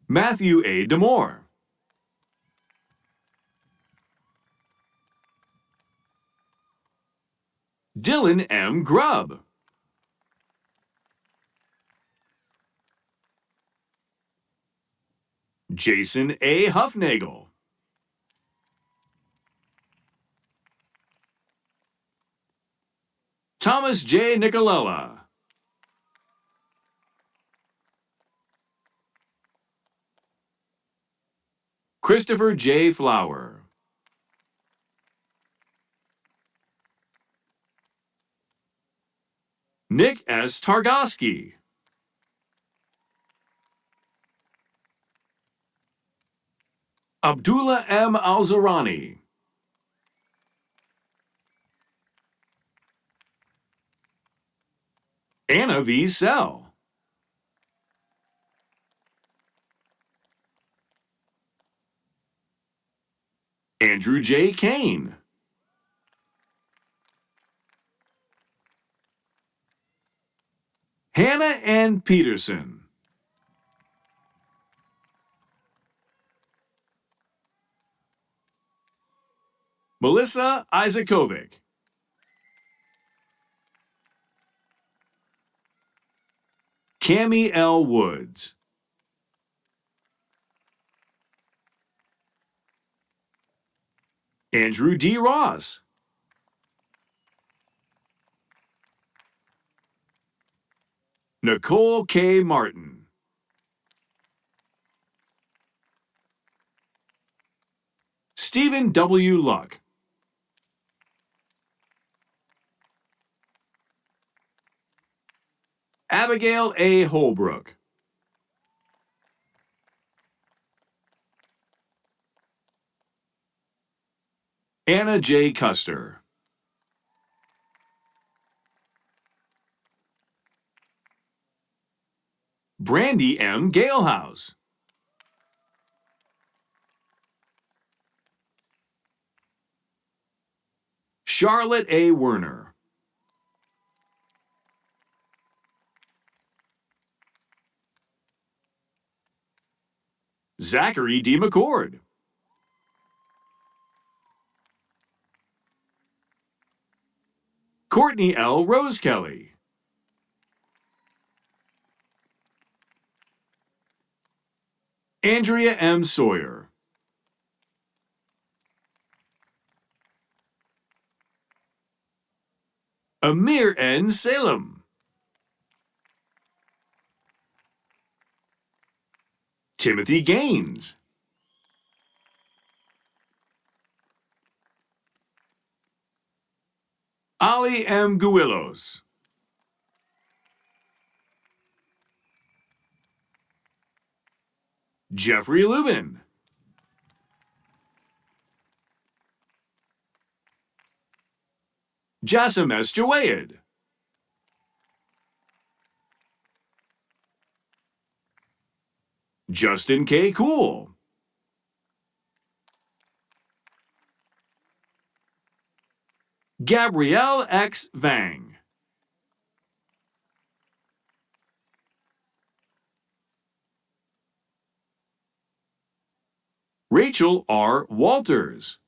Speaker 1: Matthew A. Demore. Dylan M. Grubb. Jason A. Huffnagel. Thomas J. Nicolella. Christopher J. Flower. Nick S. Targoski. Abdullah M. Alzarani. Anna V. Sell. Andrew J. Kane. Hannah N. Peterson. Melissa Isakovic. Cami L. Woods. Andrew D. Ross. Nicole K. Martin. Stephen W. Luck. Abigail A. Holbrook. Anna J. Custer. Brandy M. Galehouse. Charlotte A. Werner. Zachary D. McCord. Courtney L. Rosekelly. Andrea M. Sawyer. Amir N. Salem. Timothy Gaines. Ali M. Guillos. Jeffrey Lubin. Jassim S. Jawayed. Justin K. Cool. Gabrielle X. Vang. Rachel R. Walters.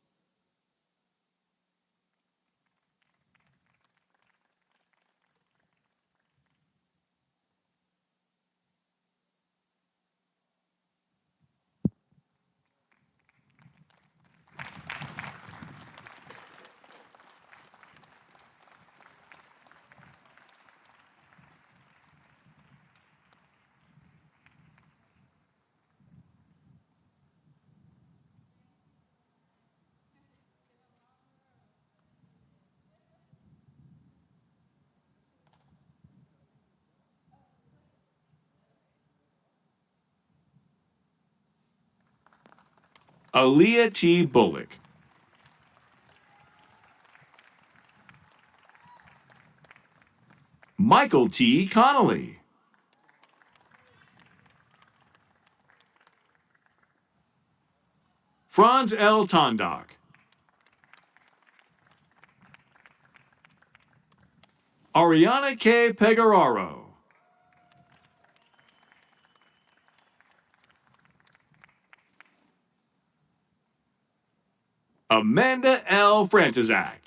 Speaker 1: Aaliyah T. Bullock. Michael T. Connolly. Franz L. Tondock. Ariana K. Pegararo. Amanda L. Frantizak.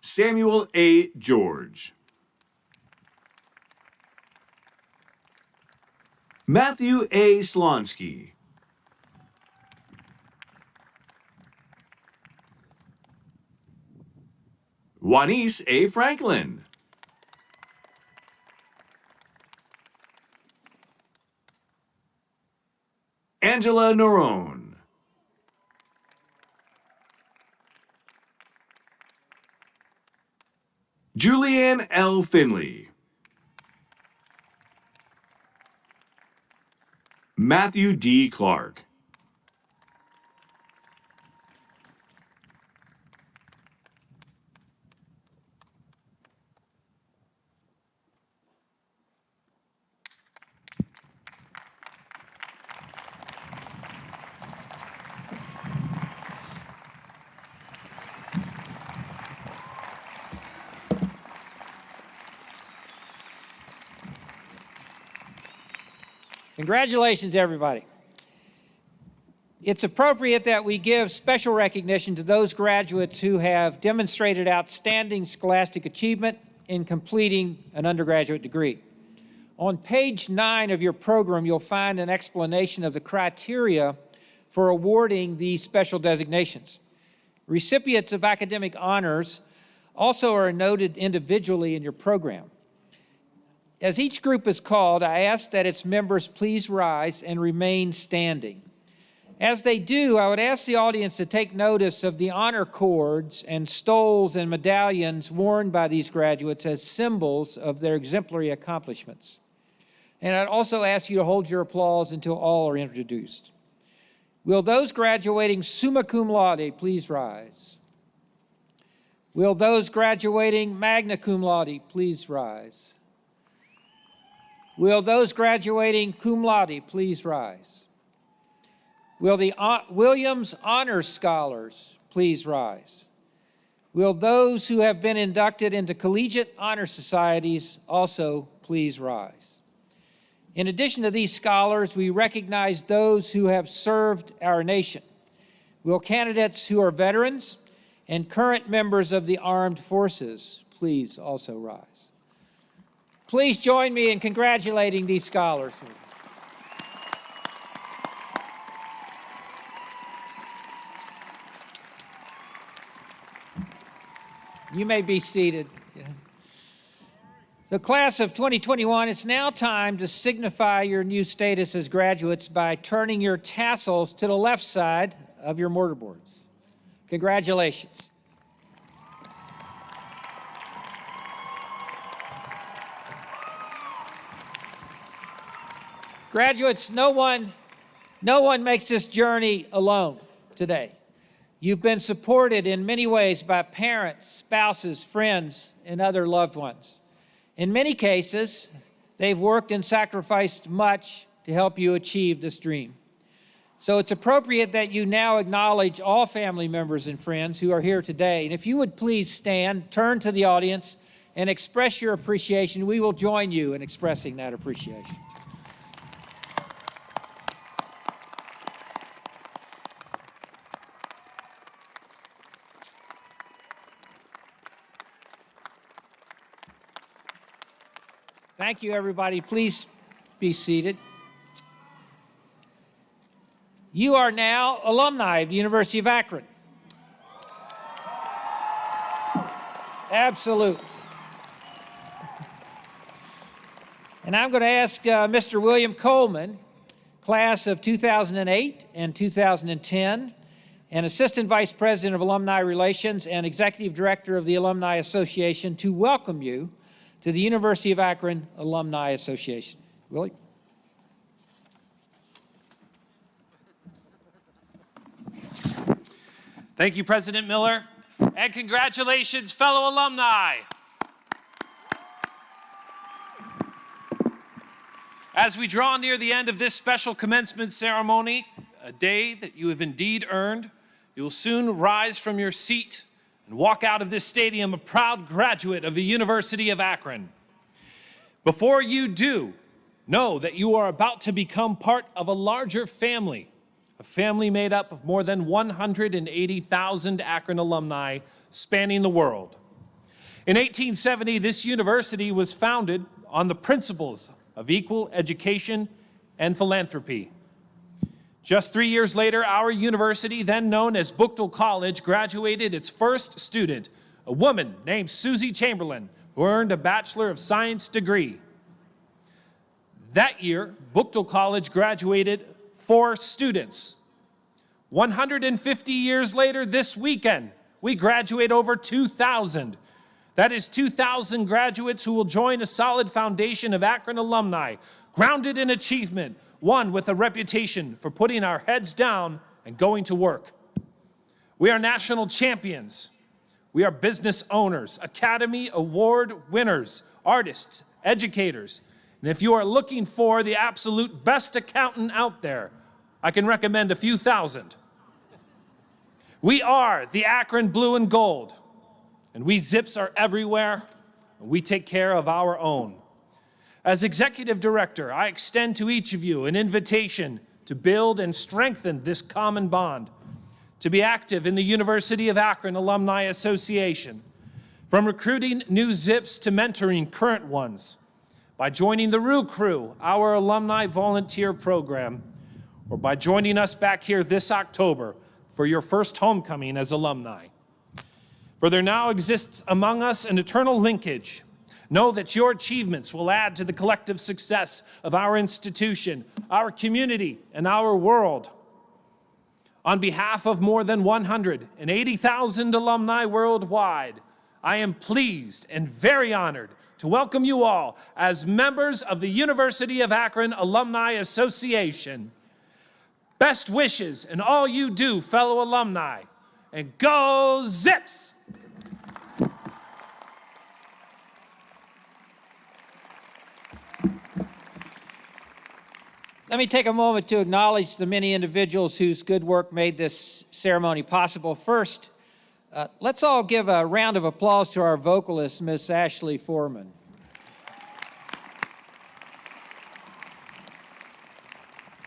Speaker 1: Samuel A. George. Matthew A. Slonsky. Juanice A. Franklin. Angela Norone. Julianne L. Finley. Matthew D. Clark.
Speaker 6: Congratulations, everybody. It's appropriate that we give special recognition to those graduates who have demonstrated outstanding scholastic achievement in completing an undergraduate degree. On page 9 of your program, you'll find an explanation of the criteria for awarding these special designations. Recipients of academic honors also are noted individually in your program. As each group is called, I ask that its members please rise and remain standing. As they do, I would ask the audience to take notice of the honor cords and stoles and medallions worn by these graduates as symbols of their exemplary accomplishments. And I'd also ask you to hold your applause until all are introduced. Will those graduating summa cum laude please rise? Will those graduating magna cum laude please rise? Will those graduating cum laude please rise? Will the Williams Honors Scholars please rise? Will those who have been inducted into collegiate honor societies also please rise? In addition to these scholars, we recognize those who have served our nation. Will candidates who are veterans and current members of the armed forces please also rise? Please join me in congratulating these scholars. You may be seated. The class of 2021, it's now time to signify your new status as graduates by turning your tassels to the left side of your mortarboards. Congratulations. Graduates, no one makes this journey alone today. You've been supported in many ways by parents, spouses, friends, and other loved ones. In many cases, they've worked and sacrificed much to help you achieve this dream. So it's appropriate that you now acknowledge all family members and friends who are here today. And if you would please stand, turn to the audience, and express your appreciation, we will join you in expressing that appreciation. Thank you, everybody. Please be seated. You are now alumni of the University of Akron. Absolutely. And I'm going to ask Mr. William Coleman, class of 2008 and 2010, and Assistant Vice President of Alumni Relations and Executive Director of the Alumni Association, to welcome you to the University of Akron Alumni Association. Willie?
Speaker 5: Thank you, President Miller, and congratulations, fellow alumni. As we draw near the end of this special commencement ceremony, a day that you have indeed earned, you will soon rise from your seat and walk out of this stadium a proud graduate of the University of Akron. Before you do, know that you are about to become part of a larger family, a family made up of more than 180,000 Akron alumni spanning the world. In 1870, this university was founded on the principles of equal education and philanthropy. Just 3 years later, our university, then known as Buchtel College, graduated its first student, a woman named Susie Chamberlain, who earned a Bachelor of Science degree. That year, Buchtel College graduated 4 students. 150 years later, this weekend, we graduate over 2,000. That is 2,000 graduates who will join a solid foundation of Akron alumni, grounded in achievement, one with a reputation for putting our heads down and going to work. We are national champions. We are business owners, Academy Award winners, artists, educators. And if you are looking for the absolute best accountant out there, I can recommend a few thousand. We are the Akron Blue and Gold, and we Zips are everywhere, and we take care of our own. As Executive Director, I extend to each of you an invitation to build and strengthen this common bond, to be active in the University of Akron Alumni Association, from recruiting new Zips to mentoring current ones, by joining the Roo Crew, our alumni volunteer program, or by joining us back here this October for your first homecoming as alumni. For there now exists among us an eternal linkage. Know that your achievements will add to the collective success of our institution, our community, and our world. On behalf of more than 180,000 alumni worldwide, I am pleased and very honored to welcome you all as members of the University of Akron Alumni Association. Best wishes in all you do, fellow alumni, and go Zips!
Speaker 6: Let me take a moment to acknowledge the many individuals whose good work made this ceremony possible. First, let's all give a round of applause to our vocalist, Miss Ashley Foreman.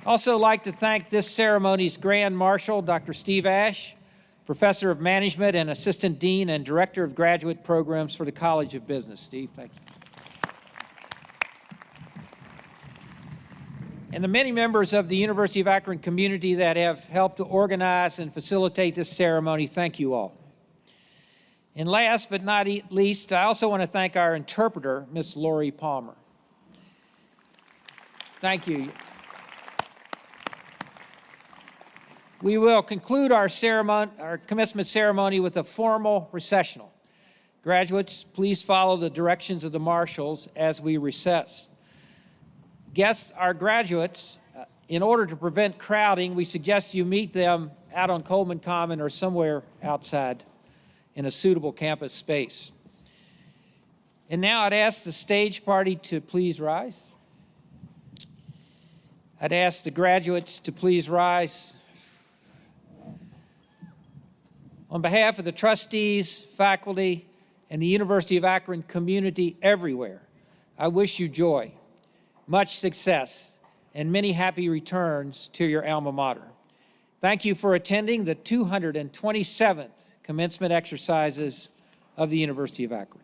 Speaker 6: Also like to thank this ceremony's Grand Marshal, Dr. Steve Ash, Professor of Management and Assistant Dean and Director of Graduate Programs for the College of Business. Steve, thank you. And the many members of the University of Akron community that have helped to organize and facilitate this ceremony, thank you all. And last but not least, I also want to thank our interpreter, Miss Lori Palmer. Thank you. We will conclude our commencement ceremony with a formal recessional. Graduates, please follow the directions of the marshals as we recess. Guests, our graduates, in order to prevent crowding, we suggest you meet them out on Coleman Common or somewhere outside in a suitable campus space. And now I'd ask the stage party to please rise. I'd ask the graduates to please rise. On behalf of the trustees, faculty, and the University of Akron community everywhere, I wish you joy, much success, and many happy returns to your alma mater. Thank you for attending the 227th commencement exercises of the University of Akron.